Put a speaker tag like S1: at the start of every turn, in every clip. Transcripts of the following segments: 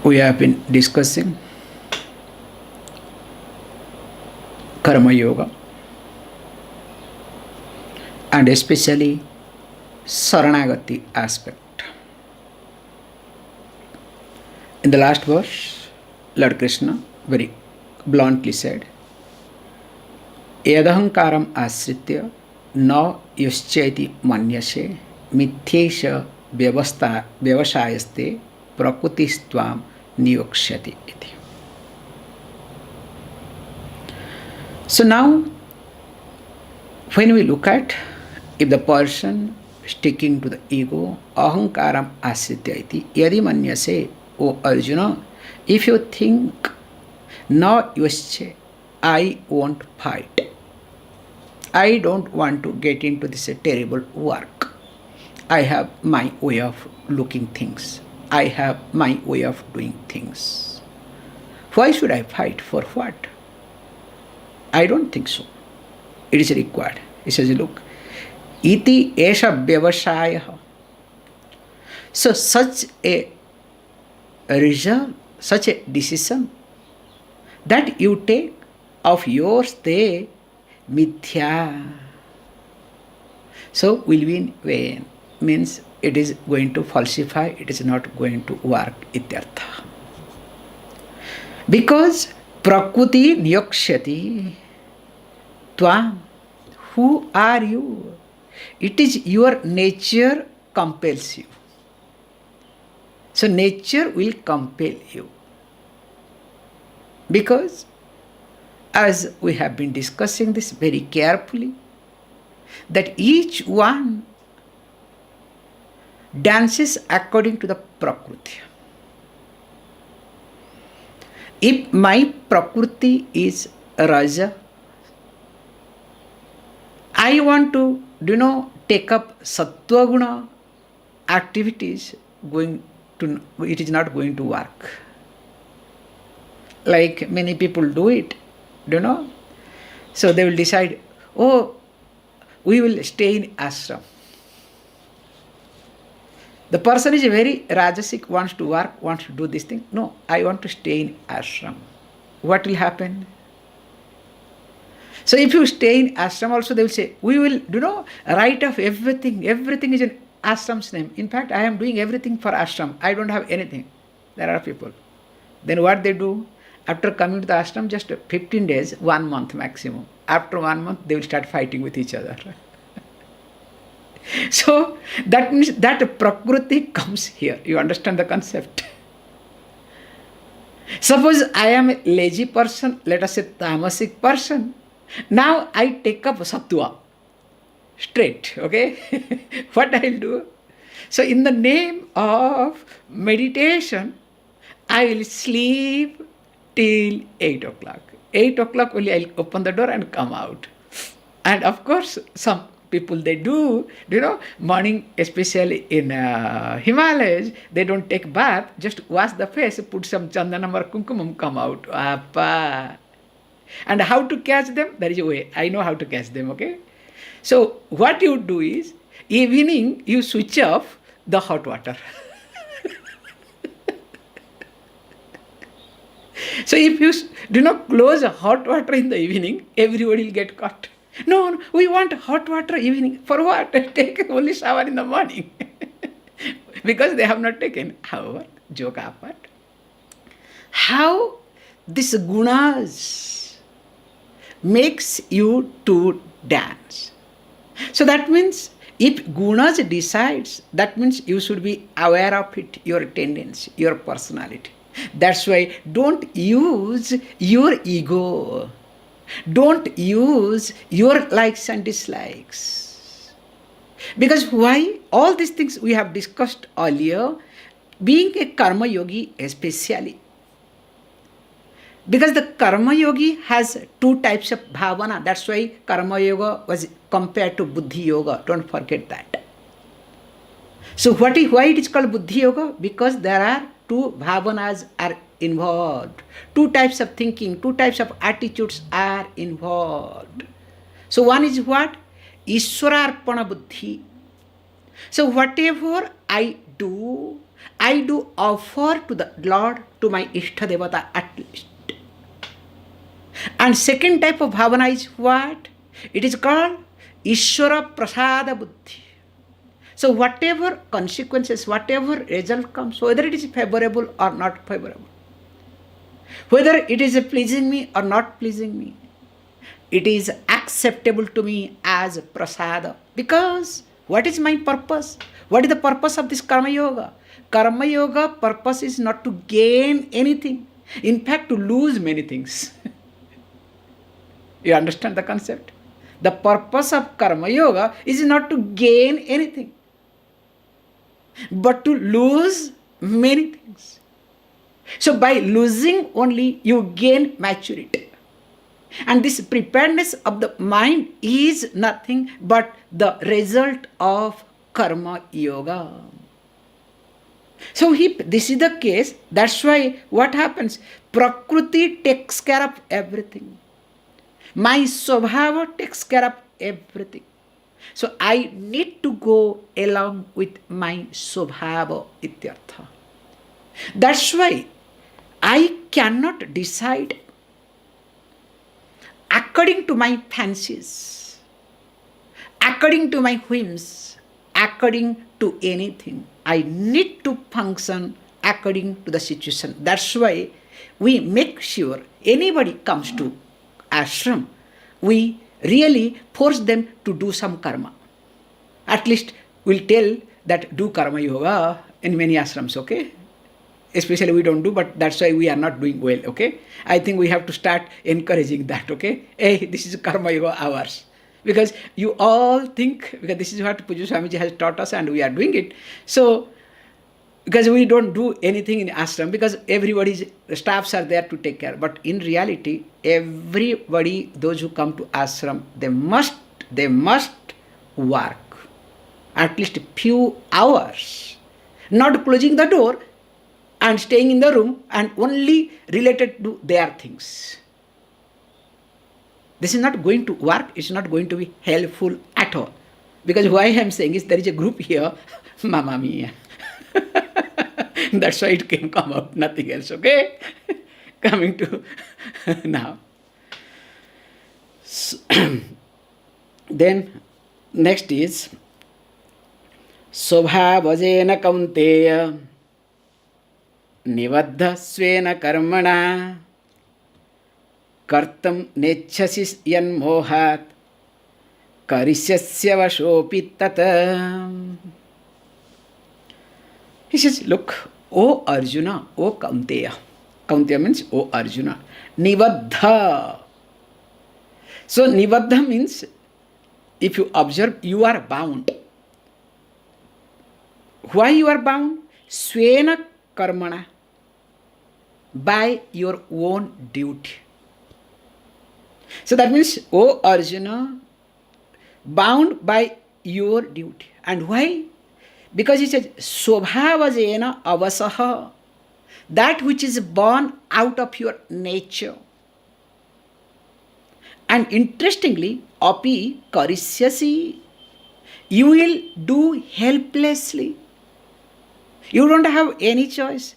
S1: We have been discussing Karma Yoga and especially Saranagati aspect. In the last verse, Lord Krishna very bluntly said, Yadahankaram asritya na yuscheti manyase mithyesha vyavashayaste prakutistvam niyokshati iti. So now, when we look at if the person sticking to the ego, ahankaram asritya iti, yadi manyase, O Arjuna, if you think, na yusche, I won't fight. I don't want to get into this terrible work. I have my way of looking things. I have my way of doing things. Why should I fight? For what? I don't think so. It is required. He says, look, iti esha vyavashaya. So such a result, such a decision that you take of yours, they mithya. So will be in vain. Means it is going to falsify, it is not going to work, ityartha. Because prakriti niyokshati tvam, who are you? It is your nature compels you. So nature will compel you. Because as we have been discussing this very carefully, that each one dances according to the prakriti. If my prakriti is raja, I want to, take up sattva guna activities, it is not going to work. Like many people do it, So they will decide, we will stay in ashram. The person is very rajasic, wants to work, wants to do this thing. No, I want to stay in ashram. What will happen? So if you stay in ashram also, they will say, we will, write off everything. Everything is in ashram's name. In fact, I am doing everything for ashram. I don't have anything. There are people. Then what they do? After coming to the ashram, just 15 days, 1 month maximum. After 1 month, they will start fighting with each other. So that means that prakriti comes here. You understand the concept? Suppose I am a lazy person, let us say tamasic person. Now I take up sattva. Straight, okay? What I will do? So in the name of meditation, I will sleep till 8 o'clock. 8 o'clock only I'll open the door and come out. And of course, some people they do, morning, especially in Himalayas, they don't take bath, just wash the face, put some chandanam or kumkumam, come out. Appa. And how to catch them? There is a way. I know how to catch them, okay? So what you do is, evening you switch off the hot water. So if you do not close hot water in the evening, everybody will get caught. No, we want hot water evening. For what? Take only shower in the morning. Because they have not taken. However, joke apart, how these gunas makes you to dance. So that means if gunas decides, that means you should be aware of it, your tendency, your personality. That's why don't use your ego. Don't use your likes and dislikes. Because why? All these things we have discussed earlier, being a karma yogi especially. Because the karma yogi has 2 types of bhavana. That's why karma yoga was compared to buddhi yoga. Don't forget that. So why it is called buddhi yoga? Because there are 2 bhavanas are involved. 2 types of thinking, 2 types of attitudes are involved. So one is what? Ishwararpana buddhi. So whatever I do, I do offer to the Lord, to my Ishta Devata at least. And second type of bhavana is what? It is called Ishvara Prasada Buddhi. So whatever consequences, whatever result comes, whether it is favorable or not favorable, whether it is pleasing me or not pleasing me, it is acceptable to me as prasada. Because what is my purpose? What is the purpose of this Karma Yoga? Karma Yoga purpose is not to gain anything. In fact, to lose many things. You understand the concept? The purpose of Karma Yoga is not to gain anything, but to lose many things. So by losing only, you gain maturity. And this preparedness of the mind is nothing but the result of Karma Yoga. So if this is the case, that's why what happens? Prakriti takes care of everything. My Swabhava takes care of everything. So I need to go along with my Swabhava ityartha. That's why I cannot decide according to my fancies, according to my whims, according to anything. I need to function according to the situation. That's why we make sure anybody comes to ashram, we really force them to do some karma. At least we'll tell that do karma yoga in many ashrams, okay? Especially we don't do, but that's why we are not doing well, okay? I think we have to start encouraging that, okay? Hey, this is karma yoga hours. Because you all think, because this is what Puja Swamiji has taught us and we are doing it. So, because we don't do anything in ashram, because everybody's staffs are there to take care. But in reality, everybody, those who come to ashram, they must work at least a few hours, not closing the door and staying in the room and only related to their things. This is not going to work, it's not going to be helpful at all. Because why I am saying is there is a group here, Mamma Mia. That's why it can come out, nothing else, okay? Coming to now. So, then next is Swabhavajena Kaunteya Nivaddha Svena Karmana Kartam Nechasi Yan Mohat Karisyasya Vashopi Tata. He says, look, O Arjuna, O Kaunteya. Kaunteya means O Arjuna. Nivaddha. So Nivaddha means, if you observe, you are bound. Why you are bound? Svena Karmana. By your own duty. So that means, O Arjuna, bound by your duty. And why? Because he says, Swabhavajena avasaha, that which is born out of your nature. And interestingly, api karisyasi, you will do helplessly. You don't have any choice.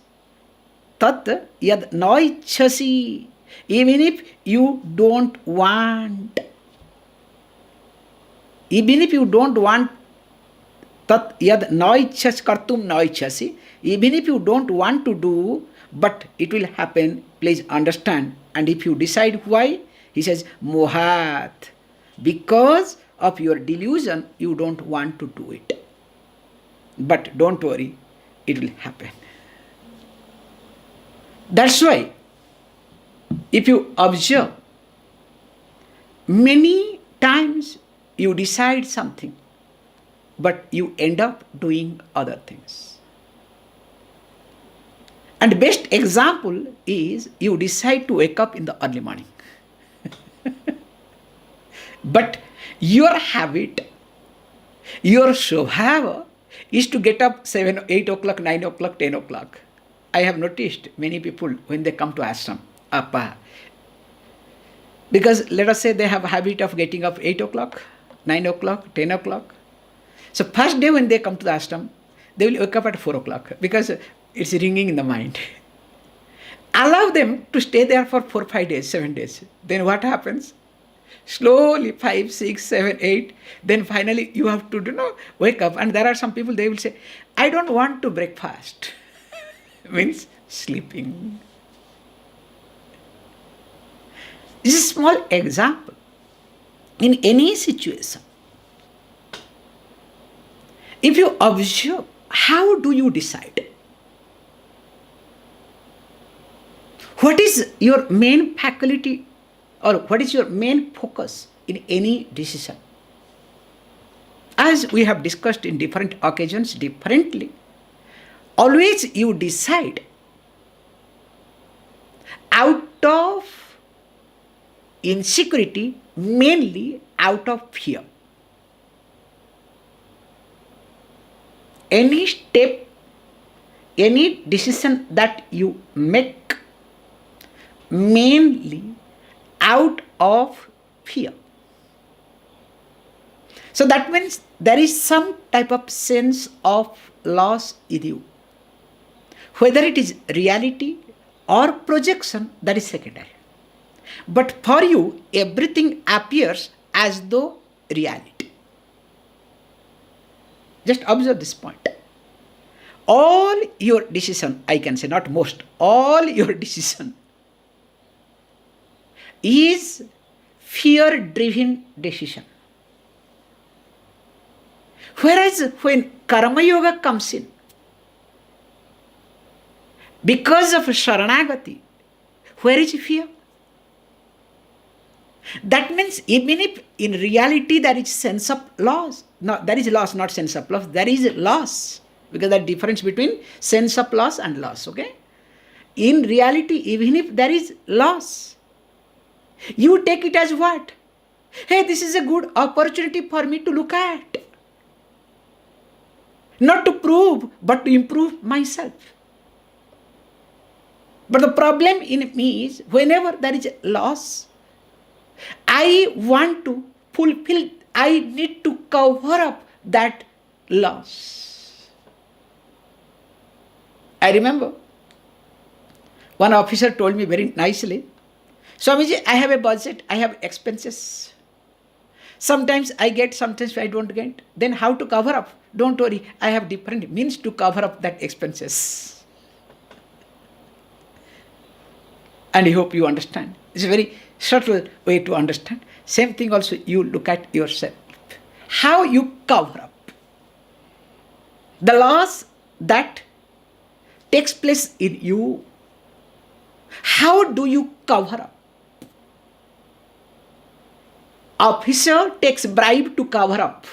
S1: Tat yad noichasi, even if you don't want. Even if you don't want, tat yad noichas kartum noichasi, even if you don't want to do, but it will happen, please understand. And if you decide why, he says, mohat, because of your delusion, you don't want to do it. But don't worry, it will happen. That's why, if you observe, many times you decide something, but you end up doing other things. And the best example is you decide to wake up in the early morning. But your habit, your swabhava is to get up 7, 8 o'clock, 9 o'clock, 10 o'clock. I have noticed many people when they come to ashram, because let us say they have a habit of getting up 8 o'clock, 9 o'clock, 10 o'clock. So first day when they come to the ashram, They will wake up at 4 o'clock because it's ringing in the mind. Allow them to stay there for 4, 5 days, 7 days. Then what happens? Slowly 5, 6, 7, 8. Then finally you have to wake up. And there are some people, they will say, I don't want to break fast. Means sleeping. This is a small example. In any situation, if you observe, how do you decide? What is your main faculty or what is your main focus in any decision? As we have discussed in different occasions differently, always you decide out of insecurity, mainly out of fear. Any step, any decision that you make, mainly out of fear. So that means there is some type of sense of loss in you. Whether it is reality or projection, that is secondary. But for you, everything appears as though reality. Just observe this point. All your decision, I can say not most, all your decision is fear-driven decision. Whereas when Karma Yoga comes in, because of Sharanagati, where is fear? That means even if in reality there is sense of loss, no, there is loss, not sense of loss, there is loss. Because the difference between sense of loss and loss, okay? In reality, even if there is loss, you take it as what? Hey, this is a good opportunity for me to look at. Not to prove, but to improve myself. But the problem in me is, whenever there is loss, I want to fulfill, I need to cover up that loss. I remember one officer told me very nicely, Swamiji, I have a budget, I have expenses. Sometimes I get, sometimes I don't get. Then how to cover up? Don't worry, I have different means to cover up that expenses. And I hope you understand. It's a very subtle way to understand. Same thing also, you look at yourself. How you cover up the loss that takes place in you. How do you cover up? Officer takes bribe to cover up.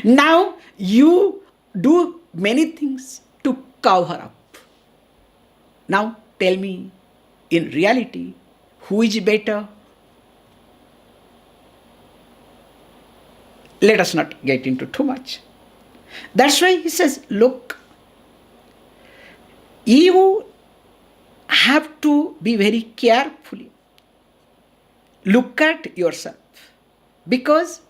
S1: Now you do many things to cover up. Now tell me, in reality, who is better? Let us not get into too much. That's why he says, look, you have to be very carefully. Look at yourself, because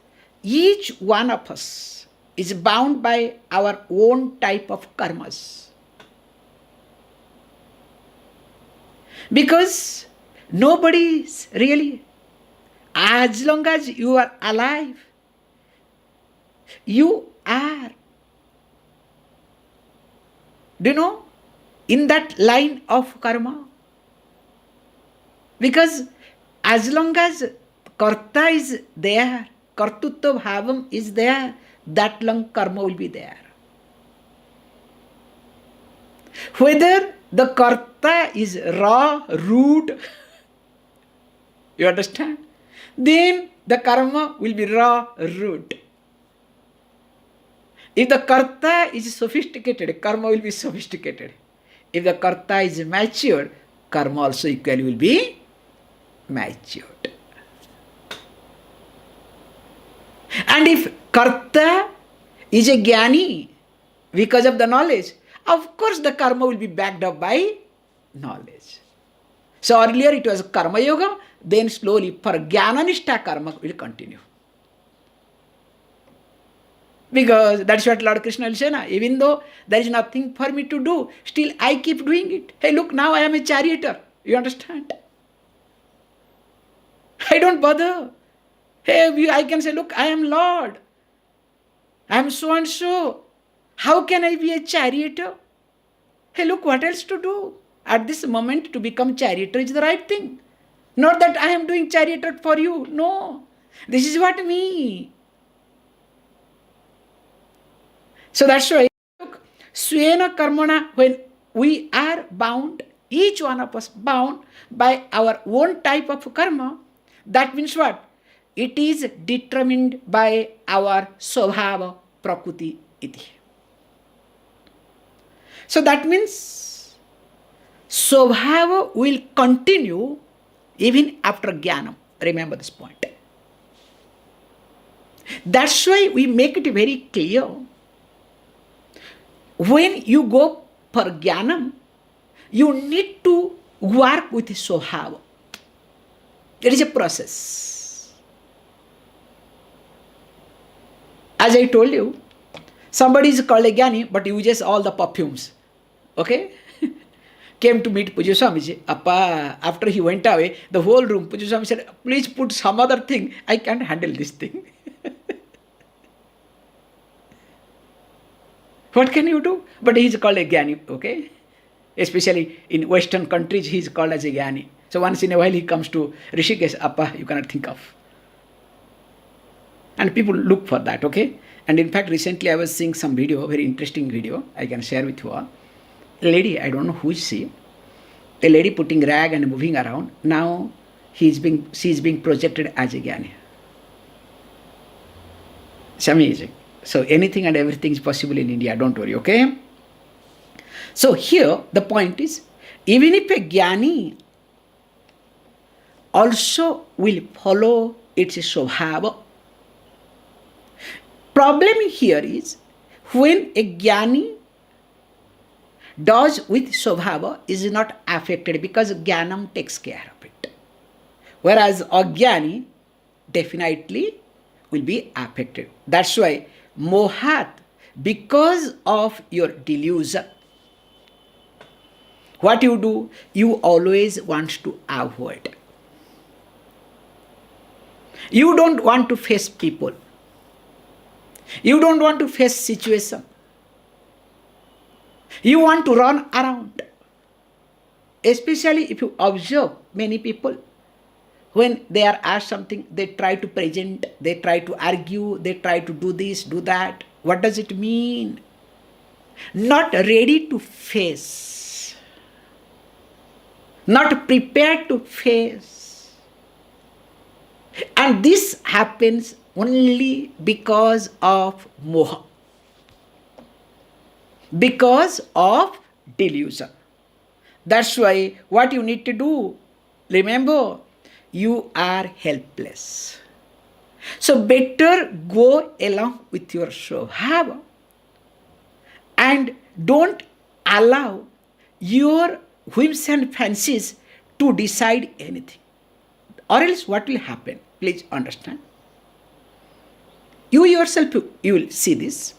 S1: each one of us is bound by our own type of karmas. Because nobody is really, as long as you are alive, you are, do you know, in that line of karma. Because as long as karta is there, kartutva bhavam is there, that long karma will be there. Whether the karta is raw, rude, you understand? Then the karma will be raw, rude. If the karta is sophisticated, karma will be sophisticated. If the karta is matured, karma also equally will be matured. And if karta is a jnani because of the knowledge, of course the karma will be backed up by knowledge. So earlier it was karma yoga, then slowly for jnanishta karma will continue. Because that's what Lord Krishna will say, na? Even though there is nothing for me to do, still I keep doing it. Hey, look, now I am a charioteer. You understand? I don't bother. Hey, I can say, look, I am Lord. I am so and so. How can I be a charioteer? Hey, look, what else to do? At this moment, to become charioteer is the right thing. Not that I am doing charioteer for you. No. This is what me. So that's why, look, Swena Karmana, when we are bound, each one of us bound by our own type of karma, that means what? It is determined by our Swabhava Prakriti iti. So that means Swabhava will continue even after Jnanam. Remember this point. That's why we make it very clear. When you go for Jnanam, you need to work with Swabhava. It is a process. As I told you, somebody is called a Jnani but uses all the perfumes. Okay? Came to meet Puja Swamiji. Appa, after he went away, the whole room, Puja Swami said, please put some other thing. I can't handle this thing. What can you do? But he is called a Jnani, okay? Especially in Western countries, he is called as a Jnani. So once in a while he comes to Rishikesh, Appa, you cannot think of. And people look for that, okay? And in fact, recently I was seeing some video, very interesting video, I can share with you all. A lady, I don't know who is she, a lady putting rag and moving around. Now she is being projected as a Jnani. It's amazing. So anything and everything is possible in India, don't worry, okay? So here the point is, even if a Jnani also will follow its Swabhava, problem here is when a Jnani does with Swabhava is not affected because Jnanam takes care of it. Whereas a Jnani definitely will be affected. That's why Mohat, because of your delusion, what you do, you always want to avoid. You don't want to face people. You don't want to face situation. You want to run around. Especially if you observe many people, when they are asked something, they try to present, they try to argue, they try to do this, do that. What does it mean? Not ready to face. Not prepared to face. And this happens only because of moha. Because of delusion. That's why what you need to do, remember, you are helpless. So better go along with your Swabhava and don't allow your whims and fancies to decide anything. Or else what will happen? Please understand. You yourself, you will see this.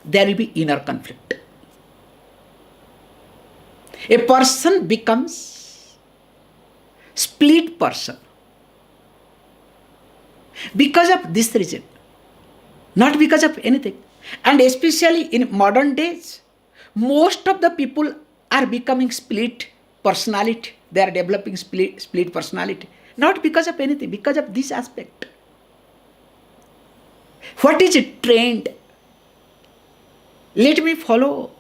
S1: There will be inner conflict. A person becomes split person because of this reason, not because of anything. And especially in modern days, most of the people are becoming split personality. They are developing split personality, not because of anything, because of this aspect. What is a trend? Let me follow.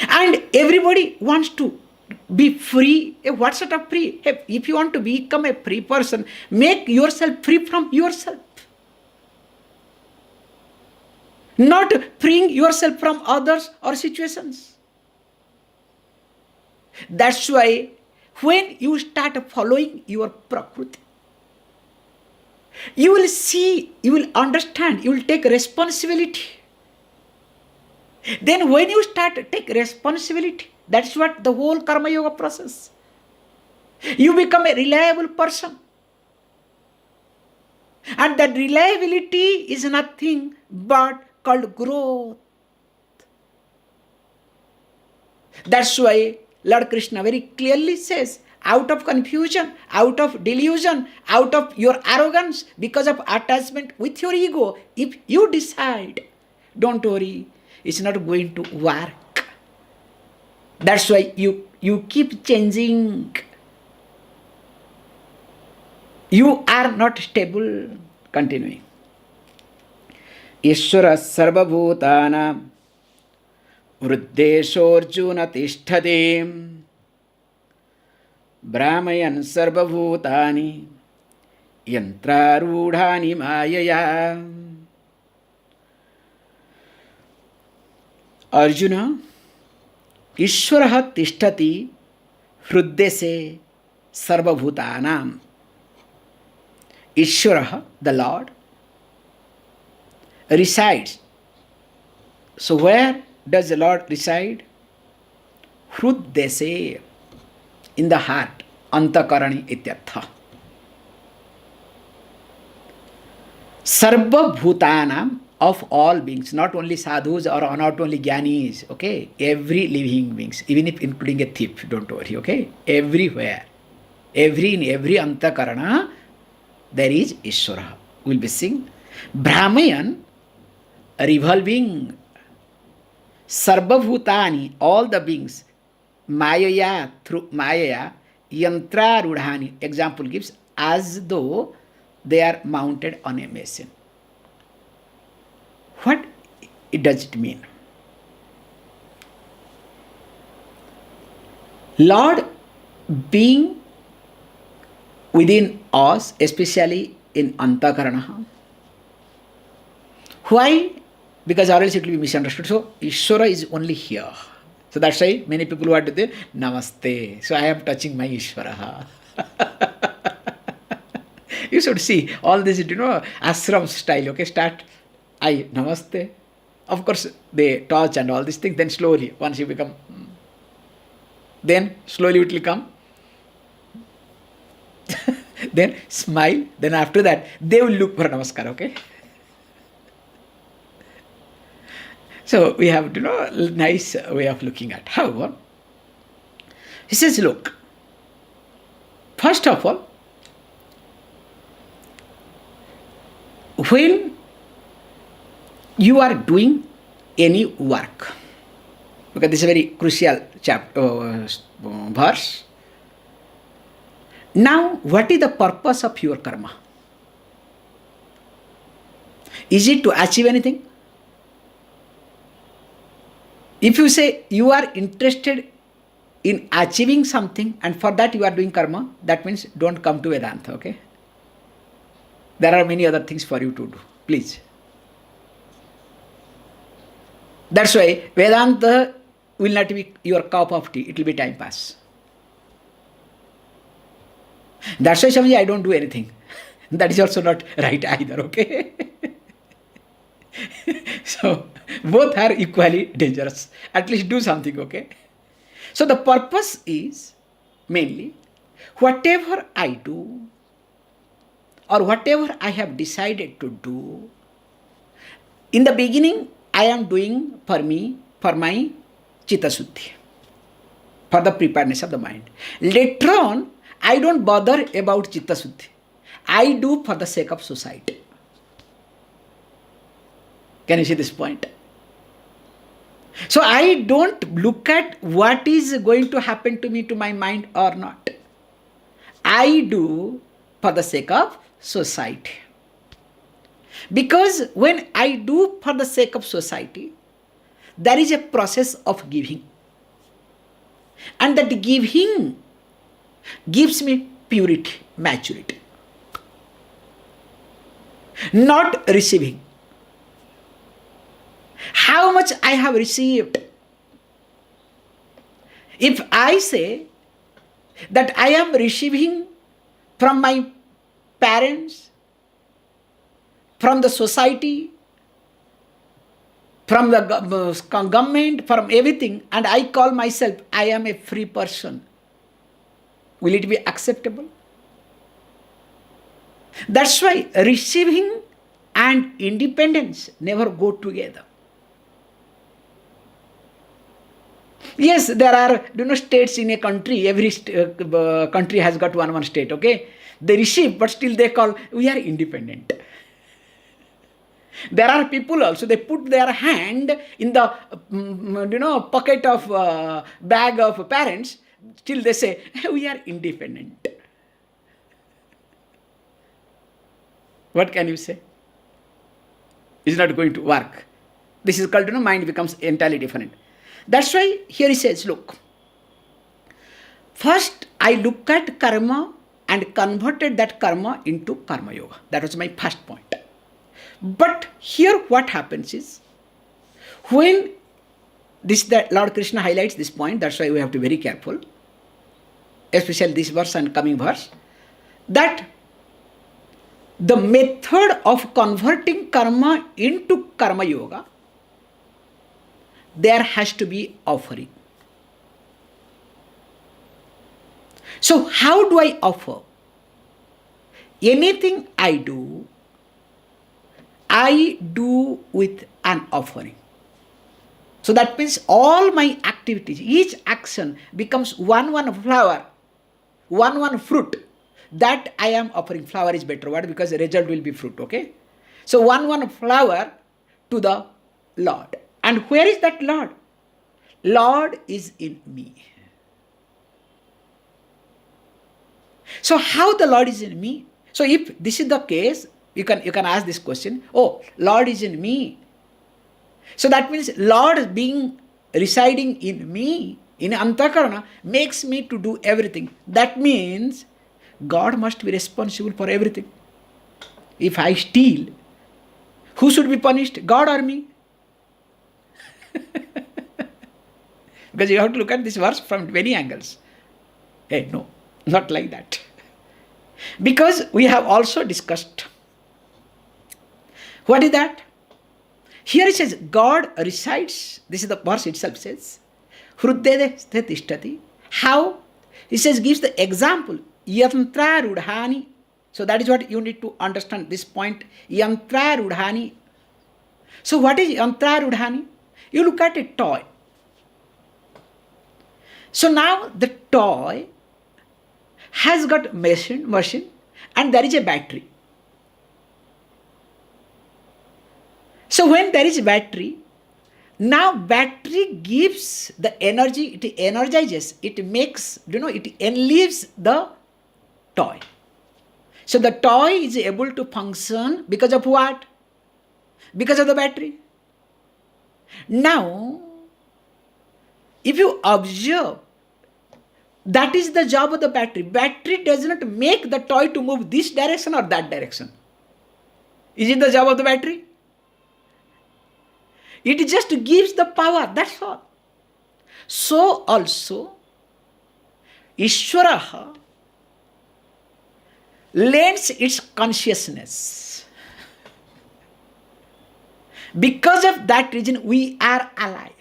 S1: And everybody wants to be free. What sort of free? If you want to become a free person, make yourself free from yourself. Not freeing yourself from others or situations. That's why when you start following your Prakriti, you will see, you will understand, you will take responsibility. Then when you start to take responsibility, that's what the whole Karma Yoga process. You become a reliable person. And that reliability is nothing but called growth. That's why Lord Krishna very clearly says, out of confusion, out of delusion, out of your arrogance, because of attachment with your ego, if you decide, don't worry, it's not going to work. That's why you keep changing. You are not stable. Continuing. Ishvara sarvabhutana वृद्धेशोऽर्जुन तिष्ठति भ्रामयन् सर्वभूतानि यन्त्रारूढानि मायया. अर्जुन, ईश्वरः तिष्ठति हृद्देशे सर्वभूतानां. Ishvara, the Lord, resides. So where does the Lord reside? Hruddese, in the heart. Antakarani ityartha. Sarva bhutanam, of all beings, not only sadhus or not only jnanis, okay? Every living beings, even if including a thief, don't worry, okay? Everywhere, in every antakarana, there is Ishvara. We'll be seeing. Brahmayan, revolving. Sarvabhutani, all the beings. Mayaya, through Mayaya. Yantra Rudhani, example gives, as though they are mounted on a machine. What does it mean? Lord being within us, especially in Antakarana. Why? Because or else it will be misunderstood. So, Ishvara is only here. So, that's why many people who are to say, Namaste. So, I am touching my Ishvara. You should see all this, ashram style, okay? Start, Namaste. Of course, they touch and all these things. Then slowly, once you become, then slowly it will come. Then smile, then after that they will look for namaskar, okay? So we have nice way of looking at. However, he says, look, first of all, when you are doing any work, because this is a very crucial verse. Now, what is the purpose of your karma? Is it to achieve anything? If you say you are interested in achieving something and for that you are doing karma, that means don't come to Vedanta, okay? There are many other things for you to do. Please. That's why Vedanta will not be your cup of tea. It will be time pass. That's why Swami, I don't do anything. That is also not right either, okay? So, both are equally dangerous. At least do something, okay? So, the purpose is mainly whatever I do or whatever I have decided to do, in the beginning, I am doing for me, for my Chitta Suddhi, for the preparedness of the mind. Later on, I don't bother about Chitta Suddhi. I do for the sake of society. Can you see this point? So I don't look at what is going to happen to me, to my mind or not. I do for the sake of society. Because when I do for the sake of society, there is a process of giving. And that giving gives me purity, maturity. Not receiving. How much I have received. If I say that I am receiving from my parents, from the society, from the government, from everything, and I call myself, I am a free person, will it be acceptable? That's why receiving and independence never go together. Yes, there are states in a country. Every country has got one state. Okay, they receive, but still they call we are independent. There are people also. They put their hand in the pocket of bag of parents. Still they say we are independent. What can you say? It's not going to work. This is called mind becomes entirely different. That's why here he says, look, first I look at karma and converted that karma into karma yoga. That was my first point. But here what happens is, when that Lord Krishna highlights this point, that's why we have to be very careful, especially this verse and coming verse, that the method of converting karma into karma yoga, there has to be offering. So how do I offer? Anything I do with an offering. So that means all my activities, each action becomes one flower, one fruit. That I am offering. Flower is better word because the result will be fruit, okay? So one flower to the Lord. And where is that Lord? Lord is in me. So how the Lord is in me? So if this is the case, you can ask this question, oh, Lord is in me. So that means Lord being residing in me, in Antakarana, makes me to do everything. That means God must be responsible for everything. If I steal, who should be punished? God or me? Because you have to look at this verse from many angles. Hey, no, not like that. Because we have also discussed. What is that? Here it says, God resides. This is the verse itself says. Hruddede sthitishthati. How? He says, gives the example. Yantra rudhani. So that is what you need to understand this point. Yantra rudhani. So what is yantra rudhani? You look at a toy. So now the toy has got machine and there is a battery. So when there is battery, now battery gives the energy, it energizes, it makes, it enlives the toy. So the toy is able to function because of what? Because of the battery. Now, if you observe, that is the job of the battery. Battery does not make the toy to move this direction or that direction. Is it the job of the battery? It just gives the power, that's all. So also, Ishvaraha lends its consciousness. Because of that reason, we are alive.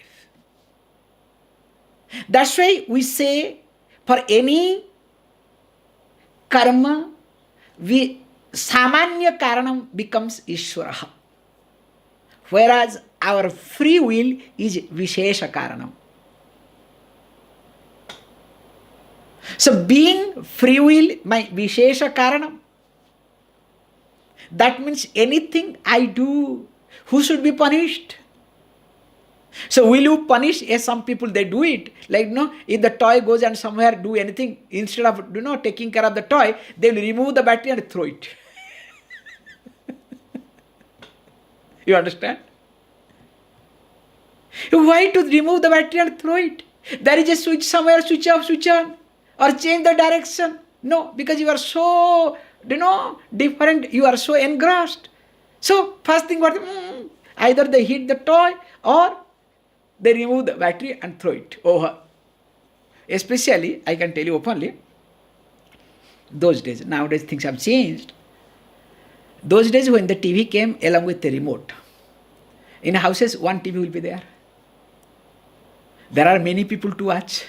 S1: That's why we say, for any karma, samanya karanam becomes Ishvaraha. Whereas our free will is Vishesha karanam. So being free will, my Vishesha karanam, that means anything I do, who should be punished? So will you punish? Yes, some people they do it. Like, if the toy goes and somewhere do anything, instead of taking care of the toy, they will remove the battery and throw it. You understand? Why to remove the battery and throw it? There is a switch somewhere, switch off, switch on, or change the direction. No, because you are so, different, you are so engrossed. So first thing what, either they hit the toy or they remove the battery and throw it over. Especially, I can tell you openly, those days, nowadays things have changed. Those days when the TV came along with the remote, in houses one TV will be there. There are many people to watch,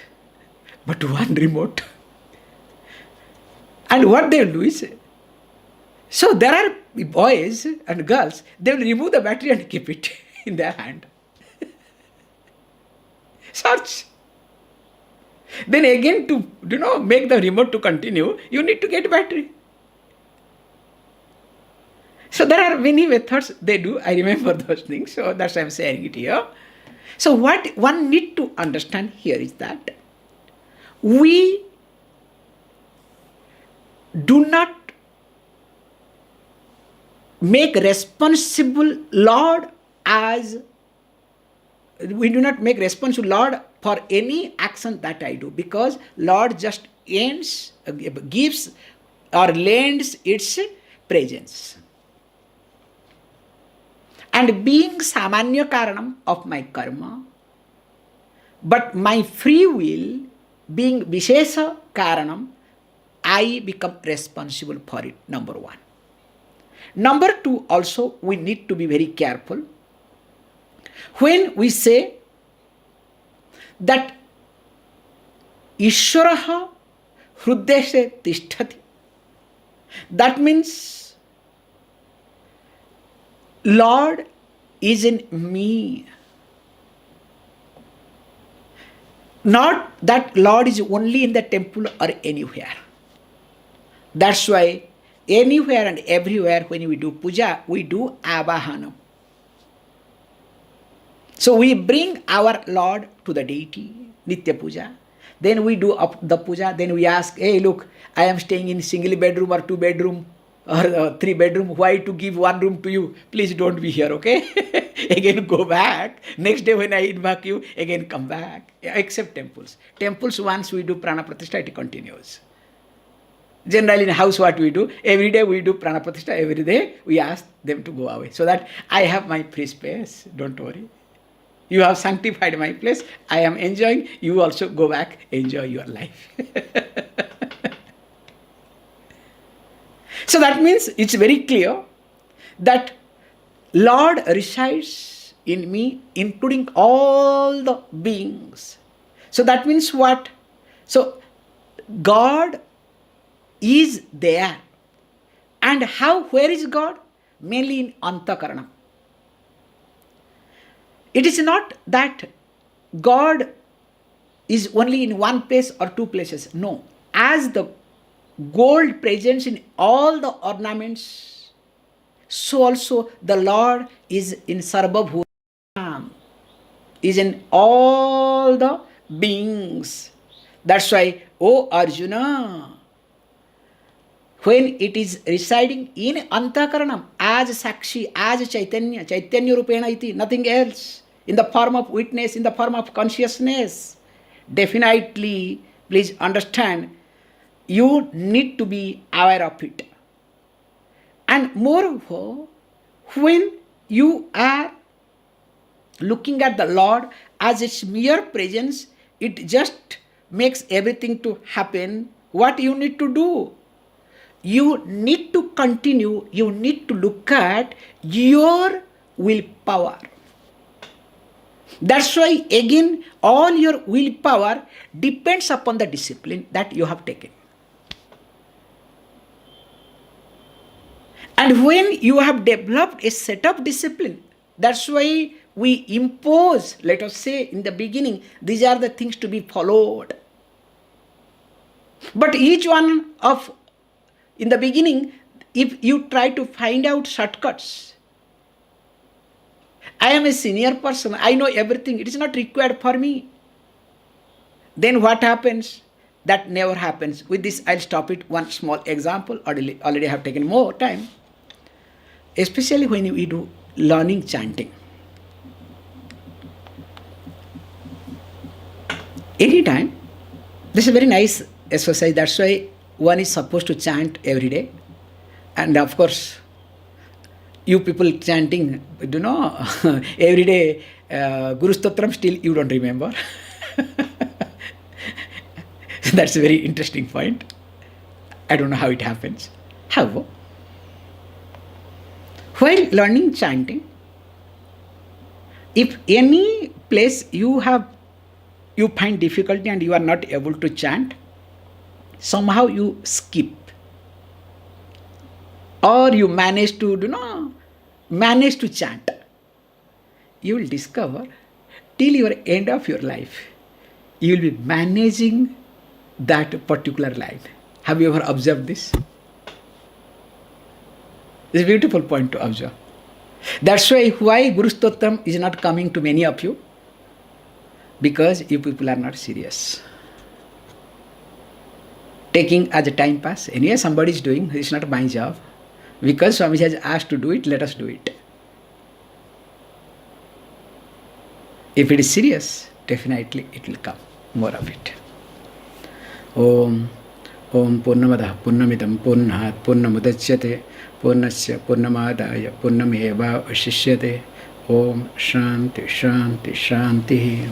S1: but one remote. And what they will do is, So there are boys and girls, they will remove the battery and keep it in their hand. Search. Then again to make the remote to continue, you need to get battery. So there are many methods they do. I remember those things. So that's why I'm saying it here. So what one need to understand here is that we do not make responsible Lord for any action that I do, because Lord just gives or lends its presence. And being samanya karanam of my karma, but my free will being vishesha karanam, I become responsible for it, number one. Number two, also we need to be very careful. When we say that Ishwaraha Hruddeshe Tishtati, that means Lord is in me. Not that Lord is only in the temple or anywhere. That's why anywhere and everywhere when we do puja, we do avahanam. So we bring our Lord to the deity, Nitya Puja. Then we do up the puja. Then we ask, hey, look, I am staying in single bedroom or 2 bedroom or 3 bedroom. Why to give 1 room to you? Please don't be here, okay? Again go back. Next day when I invite you, again come back. Except temples. Temples, once we do prana pratishtha, it continues. Generally in house what we do, every day we do prana pratishtha, every day we ask them to go away. So that I have my free space, don't worry. You have sanctified my place, I am enjoying, you also go back, enjoy your life. So that means it's very clear that Lord resides in me, including all the beings. So that means what? So God is there. And where is God? Mainly in Antakaranam. It is not that God is only in one place or 2 places. No. As the gold presents in all the ornaments, so also the Lord is in Sarvabhutam, is in all the beings. That's why, O Arjuna, when it is residing in Antakaranam, as Sakshi, as Chaitanya, Chaitanya Rupena iti, nothing else, in the form of witness, in the form of consciousness, definitely, please understand, you need to be aware of it. And moreover, when you are looking at the Lord as its mere presence, it just makes everything to happen. What you need to do? You need to continue, you need to look at your willpower. That's why again all your willpower depends upon the discipline that you have taken. And when you have developed a set of discipline, that's why we impose, let us say in the beginning, these are the things to be followed. But each one of, in the beginning, if you try to find out shortcuts, I am a senior person, I know everything, it is not required for me. Then what happens? That never happens. With this, I'll stop it. One small example, already have taken more time. Especially when we do learning chanting. Anytime, this is a very nice exercise, that's why one is supposed to chant every day. And of course, you people chanting, every day, Guru Stotram, still you don't remember. That's a very interesting point. I don't know how it happens. However, while learning chanting, if any place you find difficulty and you are not able to chant, somehow you skip. or you manage to, manage to chant, you will discover till your end of your life, you will be managing that particular line. Have you ever observed this? It's a beautiful point to observe. That's why Guru Stotram is not coming to many of you, because you people are not serious. Taking as a time pass. Anyway, somebody is doing, it's not my job. Because Swami has asked to do it, let us do it. If it is serious, definitely it will come. More of it. Om Purnamada Purnamidam Purnat Purnamudachyate Purnasya Purnamadaya Purnameva Vashishyate. Om Shanti Shanti Shanti.